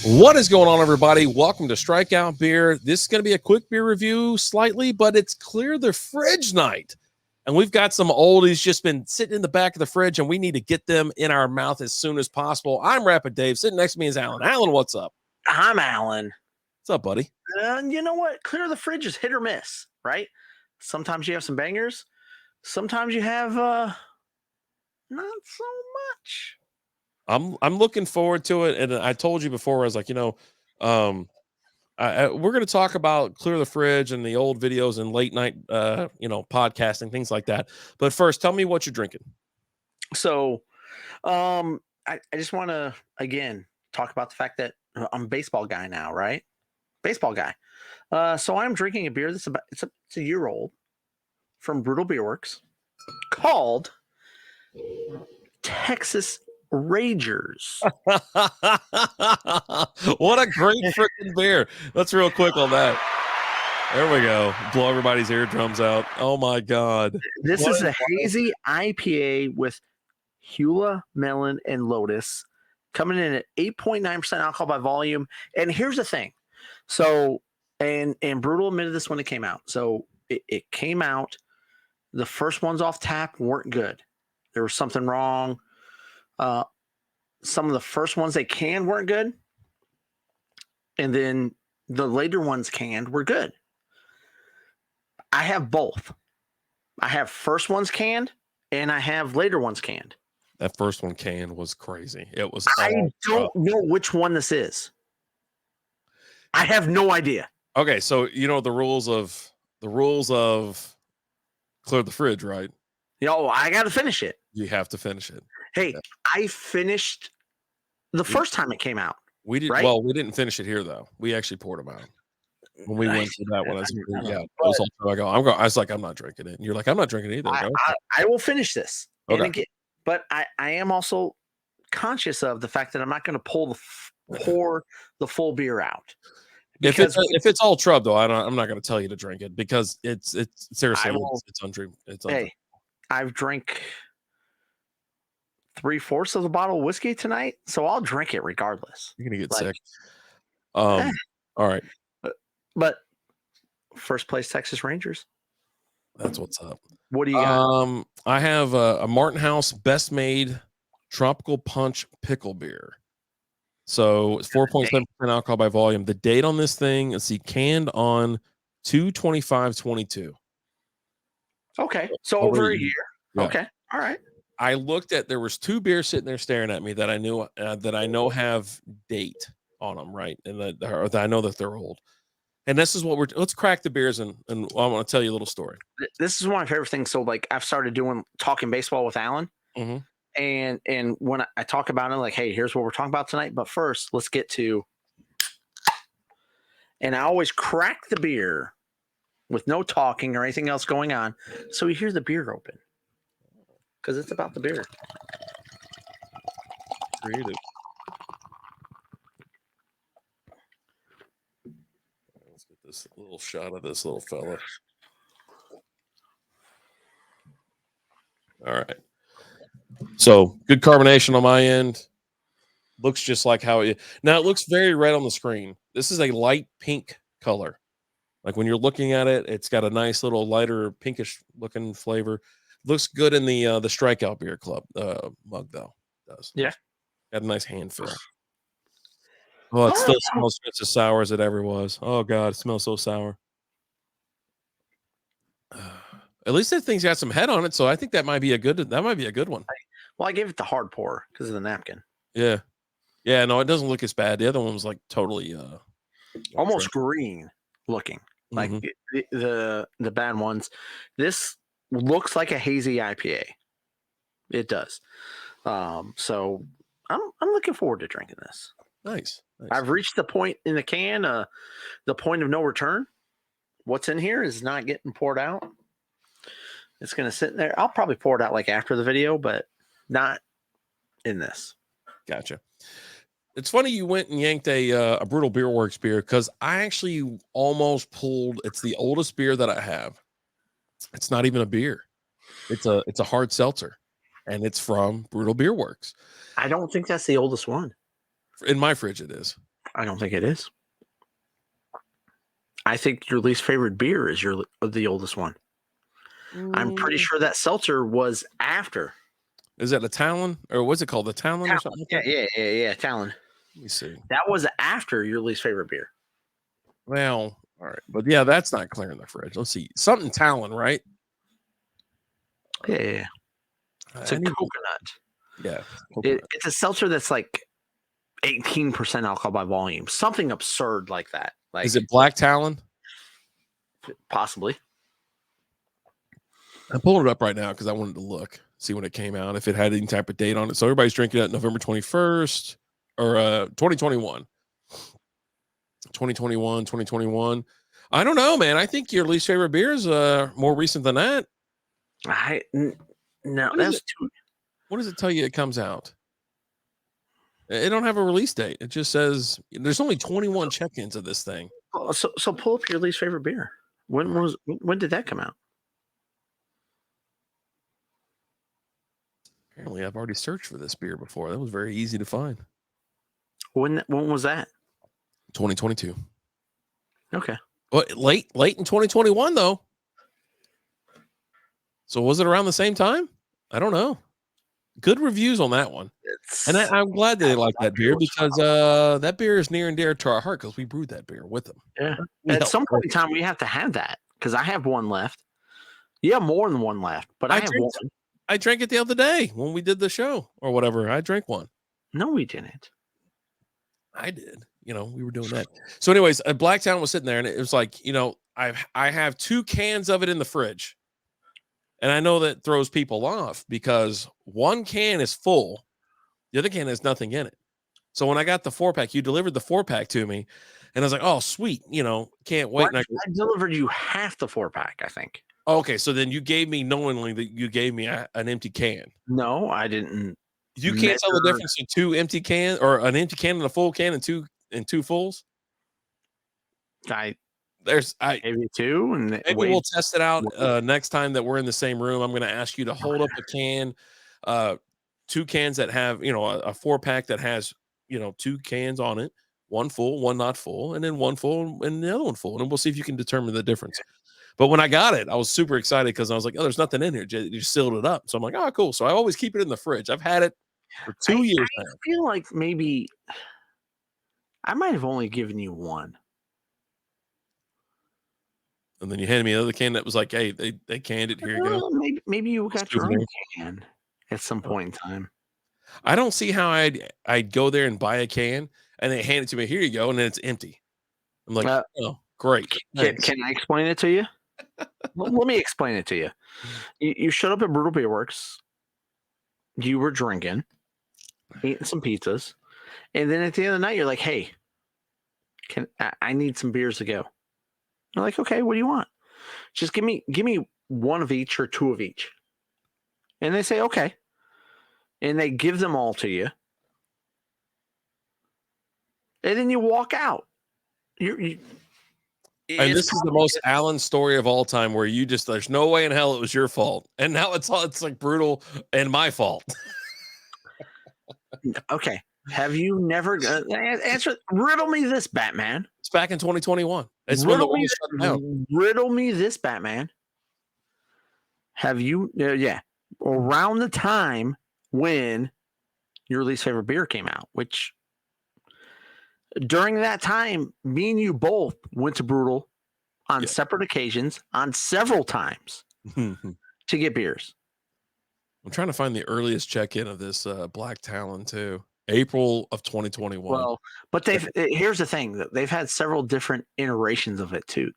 What is going on, everybody? Welcome to Strikeout Beer. This is going to be a quick beer review, slightly, but it's clear the fridge night. And we've got some oldies just been sitting in the back of the fridge, and we need to get them in our mouth as soon as possible. I'm Rapid Dave. Sitting next to me is Alan. Alan, what's up? I'm Alan. What's up, buddy? You know what? Clear the fridge is hit or miss, right? Sometimes you have some bangers. Sometimes you have not so much. I'm looking forward to it, and I told you before, I was like, we're going to talk about Clear the Fridge and the old videos and late night, podcasting, things like that. But first, tell me what you're drinking. So, I just want to again talk about the fact that I'm a baseball guy now, right? Baseball guy. So I'm drinking a beer that's it's a year old from Beerworks called Texas Ragers. What a great freaking beer. Let's real quick on that. There we go. Blow everybody's eardrums out. Oh my God. This is a hazy IPA with huel, melon, and lotus, coming in at 8.9% alcohol by volume. And here's the thing. So, and Brutal admitted this when it came out. So it came out. The first ones off tap weren't good. There was something wrong. Some of the first ones they canned weren't good. And then the later ones canned were good. I have both. I have first ones canned and I have later ones canned. That first one canned was crazy. It was. I don't know which one this is. I have no idea. Okay, so you know the rules of Clear the Fridge, right? I got to finish it. You have to finish it. Hey, yeah. I finished the first time it came out. We did. Right? Well, we didn't finish it here though. We actually poured them out when we went to that one. I was like, I'm not drinking it. And you're like, I'm not drinking it either. I will finish this. Okay. But I am also conscious of the fact that I'm not going to pour the full beer out. If it's all trub though, I'm not going to tell you to drink it because it's seriously it's undrinkable. Hey, I've drank 3/4 of the bottle of whiskey tonight, so I'll drink it regardless. You're gonna get sick. All right, but first place Texas Rangers. That's what's up. What do you got? I have a Martin House Best Maid Tropical Punch Pickle beer. So it's 4.7% alcohol by volume. The date on this thing is canned on 2/25/22. Okay, so over a year. Yeah. Okay, all right. I looked at there was two beers sitting there staring at me that I knew that I know have date on them, right? And that I know that they're old. And this is what let's crack the beers and I want to tell you a little story. This is one of my favorite things. So like I've started talking baseball with Alan. Mm-hmm. And when I talk about it, like, hey, here's what we're talking about tonight. But first, let's get to. And I always crack the beer with no talking or anything else going on. So you hear the beer open. Because it's about the beer. Creative. Let's get this little shot of this little fella. All right. So good carbonation on my end. Looks just like how it now. It looks very red on the screen. This is a light pink color. Like when you're looking at it, it's got a nice little lighter pinkish looking flavor. Looks good in the Strikeout Beer Club mug though. It does. Yeah. Got a nice hand feel. Oh, it still smells just as sour as it ever was. Oh God, it smells so sour. At least that thing's got some head on it, so I think that might be a good one. Well, I gave it the hard pour because of the napkin. Yeah. Yeah, no, it doesn't look as bad. The other one was like totally almost green looking. Like the bad ones. This looks like a hazy IPA. It does. So I'm looking forward to drinking this. Nice. I've reached the point in the can, the point of no return. What's in here is not getting poured out. It's going to sit there. I'll probably pour it out like after the video, but not in this. Gotcha. It's funny you went and yanked a Brutal Beerworks beer because I actually almost pulled. It's the oldest beer that I have. It's not even a beer. It's a hard seltzer, and it's from Brutal Beerworks. I don't think that's the oldest one. In my fridge, it is. I don't think it is. I think your least favorite beer is the oldest one. I'm pretty sure that seltzer was after. Is that a Talon, or what's it called? The Talon or something like that? Yeah. Talon. Let me see. That was after your least favorite beer. Well, all right, but yeah, that's not clear in the fridge. Let's see, something Talon, right? Yeah. It's a coconut. Yeah, it's a seltzer that's like 18% alcohol by volume, something absurd like that. Like, is it Black Talon? Possibly. I'm pulling it up right now because I wanted to look, see when it came out, if it had any type of date on it. So everybody's drinking it November 21st or 2021. 2021. I don't know, man. I think your least favorite beer is more recent than that. No, that's too. What does it tell you it comes out? It don't have a release date. It just says there's only 21 check-ins of this thing. So pull up your least favorite beer. When did that come out? Apparently, I've already searched for this beer before. That was very easy to find. When was that? 2022. Okay. Well, late in 2021 though. So was it around the same time? I don't know. Good reviews on that one. And I'm glad they like that beer because that beer is near and dear to our heart because we brewed that beer with them. Yeah. At some point in time, we have to have that because I have one left. You have more than one left, but I have one. I drank it the other day when we did the show or whatever. I drank one. No, we didn't. I did. We were doing that. So anyways, a Black Talon was sitting there and it was like, I have 2 cans of it in the fridge. And I know that throws people off because one can is full. The other can has nothing in it. So when I got the 4-pack, you delivered the 4-pack to me and I was like, oh, sweet. Can't wait. I delivered you half the 4-pack, I think. Okay. So then you gave me knowingly that you gave me an empty can. No, I didn't. You can't tell the difference in 2 empty cans or an empty can and a full can and two fulls. Maybe 2 and maybe we'll test it out next time that we're in the same room. I'm going to ask you to hold up a can, 2 cans that have, a 4-pack that has, 2 cans on it, one full, one not full, and then one full and the other one full. And we'll see if you can determine the difference. But when I got it, I was super excited because I was like, oh, there's nothing in here. You sealed it up. So I'm like, oh, cool. So I always keep it in the fridge. I've had it for 2 years now. I feel like maybe I might have only given you one. And then you handed me another can that was like, hey, they canned it. Here you go. Maybe you got your own can at some point in time. I don't see how I'd go there and buy a can and they hand it to me. Here you go. And then it's empty. I'm like, oh, great. Can I explain it to you? Let me explain it to you. You showed up at Brutal Beerworks. You were drinking, eating some pizzas. And then at the end of the night, you're like, hey, I need some beers to go. You're like, okay, what do you want? Just give me one of each or 2 of each. And they say, okay. And they give them all to you. And then you walk out. And this is the most Alan story of all time where there's no way in hell it was your fault. And now it's like brutal and my fault. Okay. Have you never riddle me this, Batman? It's back in 2021. It's riddle me this, Batman. Have you around the time when your least favorite beer came out, which during that time, me and you both went to Brutal on separate occasions on several times to get beers. I'm trying to find the earliest check-in of this Black Talon too. April of 2021. Well, but here's the thing: they've had several different iterations of it too.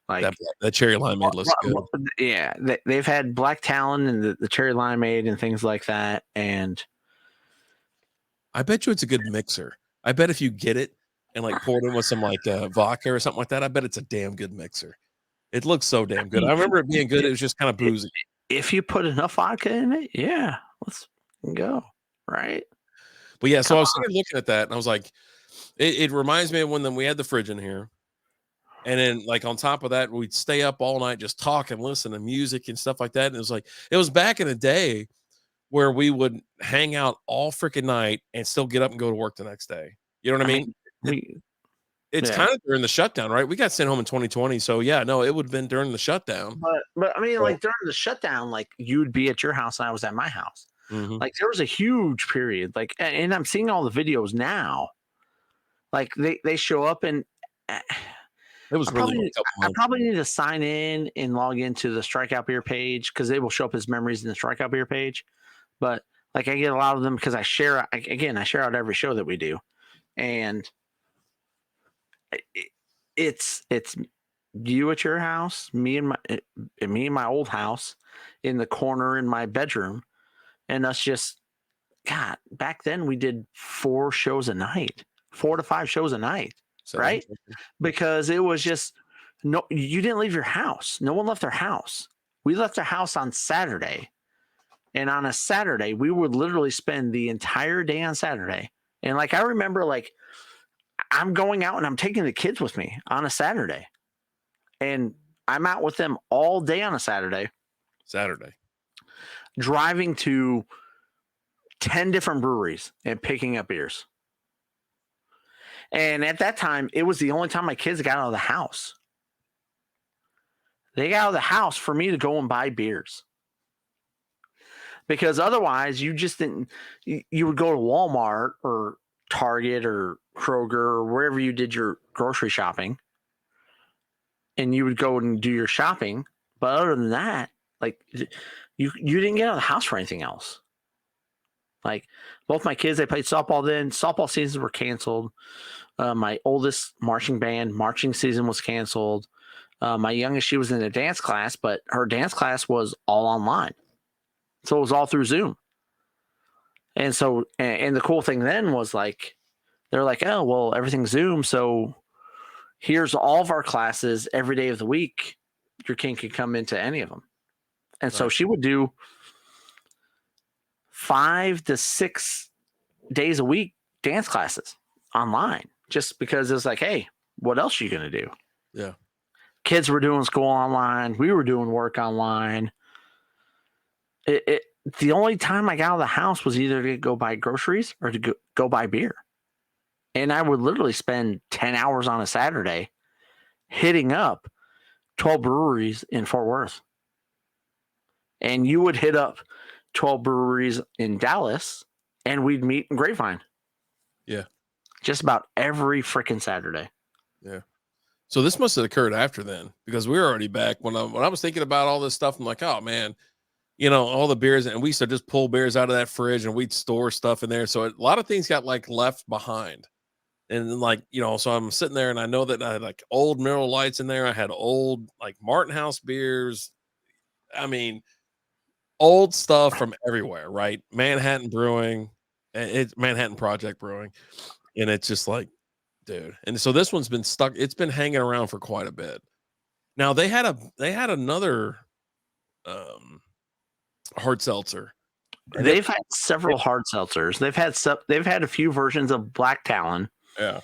Like that cherry limeade looks good. Yeah, they've had Black Talon and the cherry limeade and things like that. And I bet you it's a good mixer. I bet if you get it and like pour it in with some like vodka or something like that, I bet it's a damn good mixer. It looks so damn good. I remember it being good. It was just kind of boozy. If you put enough vodka in it, yeah, let's go. Right. But yeah, so I was looking at that and I was like, it reminds me of when we had the fridge in here. And then like on top of that, we'd stay up all night, just talk and listen to music and stuff like that. And it was back in the day where we would hang out all freaking night and still get up and go to work the next day. You know what I mean? It's kind of during the shutdown, right? We got sent home in 2020, so yeah, no, it would have been during the shutdown. But I mean, like during the shutdown, like you'd be at your house and I was at my house. Mm-hmm. Like there was a huge period, like, and I'm seeing all the videos now. Like they show up and It was I probably need to sign in and log into the Strikeout Beer page because they will show up as memories in the Strikeout Beer page. But like I get a lot of them because I share out every show that we do, and it's you at your house, me and my old house in the corner in my bedroom, and us just God. Back then we did 4 shows a night, 4 to 5 shows a night, right? Because it was just no, you didn't leave your house. No one left their house. We left our house on Saturday. And on a Saturday, we would literally spend the entire day on Saturday. And like, I remember like I'm going out and I'm taking the kids with me on a Saturday. And I'm out with them all day on a Saturday. Driving to 10 different breweries and picking up beers. And at that time, it was the only time my kids got out of the house. They got out of the house for me to go and buy beers. Because otherwise, you just didn't. You would go to Walmart or Target or Kroger or wherever you did your grocery shopping, and you would go and do your shopping. But other than that, like you didn't get out of the house for anything else. Like both my kids, they played softball then. Softball seasons were canceled. My oldest marching season was canceled. My youngest, she was in a dance class, but her dance class was all online. So it was all through Zoom. And so, and the cool thing then was like, they're like, oh, well, everything's Zoom. So here's all of our classes every day of the week. Your kid can come into any of them. And so she would do 5 to 6 days a week dance classes online just because it's like, hey, what else are you going to do? Yeah. Kids were doing school online. We were doing work online. The only time I got out of the house was either to go buy groceries or to go buy beer. And I would literally spend 10 hours on a Saturday hitting up 12 breweries in Fort Worth. And you would hit up 12 breweries in Dallas and we'd meet in Grapevine. Yeah. Just about every freaking Saturday. Yeah. So this must have occurred after then because we were already back. When I was thinking about all this stuff, I'm like, oh man, all the beers, and we used to just pull beers out of that fridge and we'd store stuff in there. So a lot of things got like left behind. And then like, so I'm sitting there and I know that I had like old Mineral Lights in there. I had old like Martin House beers. I mean, old stuff from everywhere, right? Manhattan Brewing, it's Manhattan Project Brewing. And it's just like, dude. And so this one's been stuck. It's been hanging around for quite a bit. Now they had another hard seltzer. They've had several hard seltzers. They've had a few versions of Black Talon. Yeah.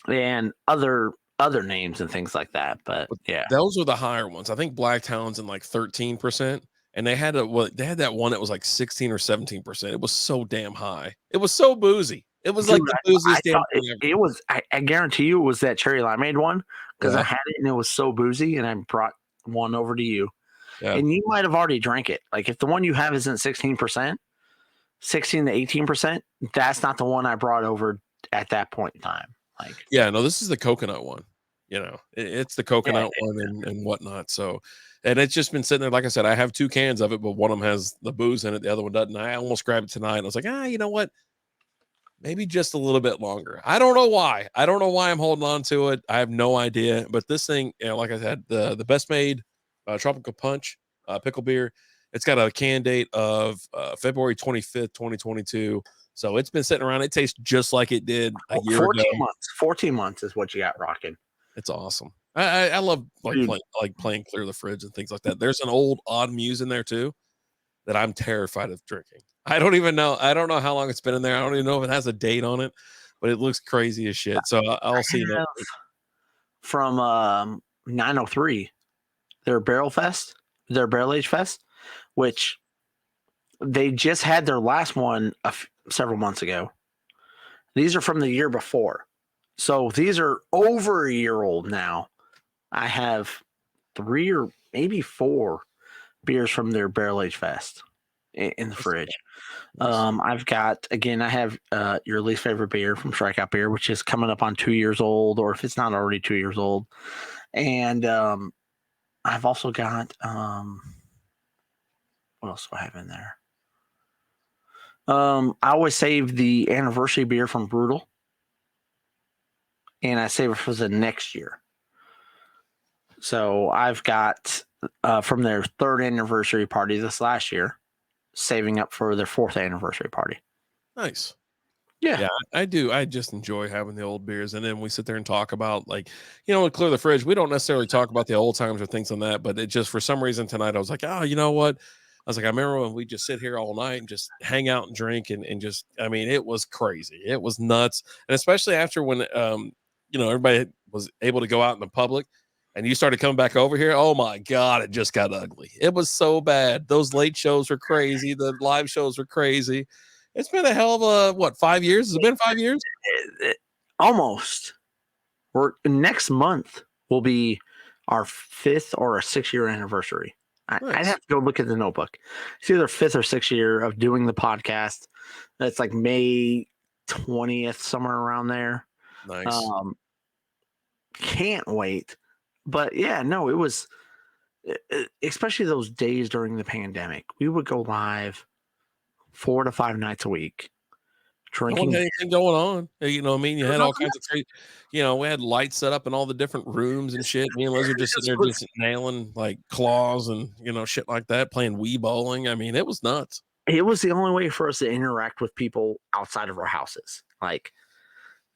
And other names and things like that. But yeah. Those were the higher ones. I think Black Talon's in like 13%. And they had that one that was like 16 or 17%. It was so damn high. It was so boozy. It was like the booziest damn thing ever. It was, I guarantee you it was that cherry limeade one because I had it and it was so boozy and I brought one over to you. Yeah. And you might have already drank it. Like if the one you have isn't 16%, 16 to 18%, that's not the one I brought over at that point in time. Like, yeah, no, this is the coconut one. It's the coconut one and whatnot. So, and it's just been sitting there. Like I said, I have 2 cans of it, but one of them has the booze in it. The other one doesn't. I almost grabbed it tonight. I was like, you know what? Maybe just a little bit longer. I don't know why. I'm holding on to it. I have no idea. But this thing, like I said, the Best Maid Tropical Punch Pickle beer. It's got a can date of February 25th, 2022. So it's been sitting around. It tastes just like it did a year 14 ago. months. 14 months is what you got rocking. It's awesome. I love playing clear the fridge and things like that. There's an old Odd Muse in there too that I'm terrified of drinking. I don't even know. I don't know how long it's been in there. I don't even know if it has a date on it, but it looks crazy as shit. So I'll see that. From 903, their barrel age fest, which they just had their last one several months ago. These are from the year before. So these are over a year old now. I have 3 or maybe 4 beers from their Barrel Age Fest in the fridge. Nice. I've got, again, I have your least favorite beer from Strikeout Beer, which is coming up on 2 years old, or if it's not already 2 years old. And I've also got, what else do I have in there? I always save the anniversary beer from Brutal, and I save it for the next year. So I've got from their 3rd anniversary party this last year, saving up for their 4th anniversary party. Nice. Yeah. Yeah, I do. I just enjoy having the old beers. And then we sit there and talk about, like, we clear the fridge. We don't necessarily talk about the old times or things on that, but it just, for some reason tonight, I was like, oh, you know what? I was like, I remember when we just sit here all night and just hang out and drink and just, I mean, it was crazy. It was nuts. And especially after when, everybody was able to go out in the public and you started coming back over here. Oh my God, it just got ugly. It was so bad. Those late shows were crazy. The live shows were crazy. It's been a hell of a 5 years? Has it been 5 years? Almost. Next month will be our 5th or our 6th year anniversary. Nice. I'd have to go look at the notebook. It's either 5th or 6th year of doing the podcast. That's like May 20th, somewhere around there. Nice. Can't wait. But yeah, no, it was, especially those days during the pandemic. We would go live 4 to 5 nights a week. Drinking. No one had anything going on. You know what I mean? You had all kinds of crazy, we had lights set up in all the different rooms and shit. Me and Liz were just sitting there just nailing like claws and, shit like that, playing Wii bowling. I mean, it was nuts. It was the only way for us to interact with people outside of our houses. Like,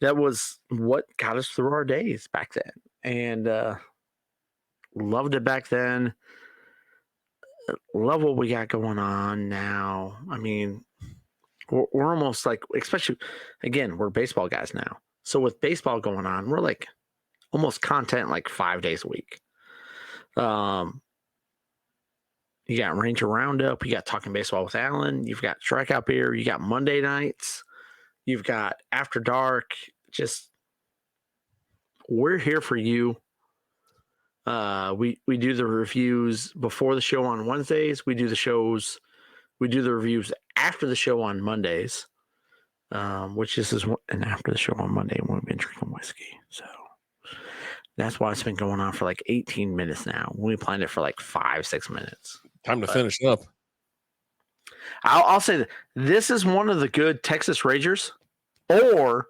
that was what got us through our days back then. And loved it back then. Love what we got going on now. I mean, we're almost like, especially, again, we're baseball guys now. So with baseball going on, we're like almost content like 5 days a week. You got Ranger Roundup. You got Talking Baseball with Alan. You've got Strikeout Beer. You got Monday nights. You've got After Dark. Just, we're here for you. We do the reviews before the show on Wednesdays. We do the reviews after the show on Mondays, which and after the show on Monday when we've been drinking whiskey. So that's why it's been going on for like 18 minutes now. We planned it for like 5-6 minutes. Time to finish up. I'll say that this is one of the good Texas Ragers, or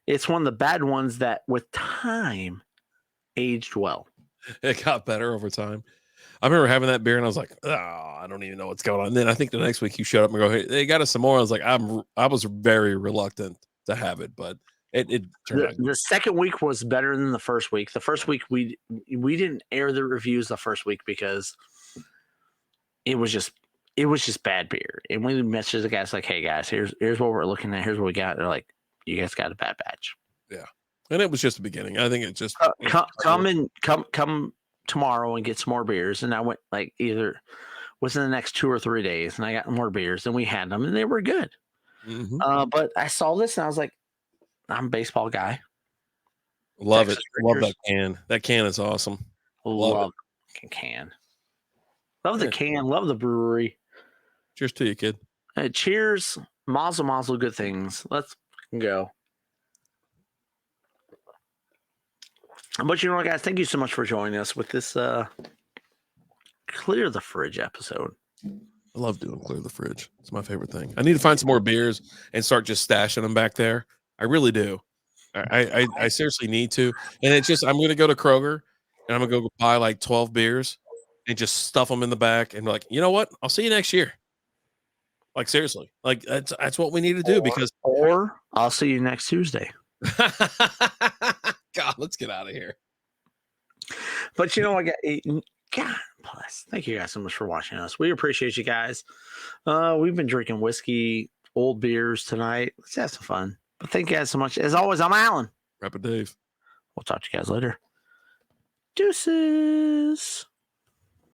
it's one of the bad ones that with time aged well. It got better over time. I remember having that beer and I was like, oh, I don't even know what's going on. And then I think the next week you showed up and go, hey, they got us some more. I was like, I was very reluctant to have it, but it turned out. The second week was better than the first week. The first week we didn't air the reviews the first week because it was just bad beer. And we messaged the guys like, hey guys, here's what we're looking at. Here's what we got. They're like, you guys got a bad batch. Yeah. And it was just the beginning. I think it just come tomorrow and get some more beers. And I went like either within the next 2 or 3 days, and I got more beers, and we had them, and they were good. Mm-hmm. But I saw this, and I was like, I'm a baseball guy. Love Texas it. Rangers. Love that can. That can is awesome. Love the can. Love the can. Love the brewery. Cheers to you, kid. Cheers. Mazel, mazel, good things. Let's go. But you know what, guys? Thank you so much for joining us with this Clear the Fridge episode. I love doing Clear the Fridge. It's my favorite thing. I need to find some more beers and start just stashing them back there. I really do. I seriously need to. And it's just, I'm going to go to Kroger and I'm going to go buy like 12 beers and just stuff them in the back and be like, you know what? I'll see you next year. Like, seriously. Like, that's what we need to do Or I'll see you next Tuesday. God, let's get out of here. But you know what? God bless. Thank you guys so much for watching us. We appreciate you guys. We've been drinking whiskey, old beers tonight. Let's have some fun. But thank you guys so much. As always, I'm Alan. Rapid Dave. We'll talk to you guys later. Deuces.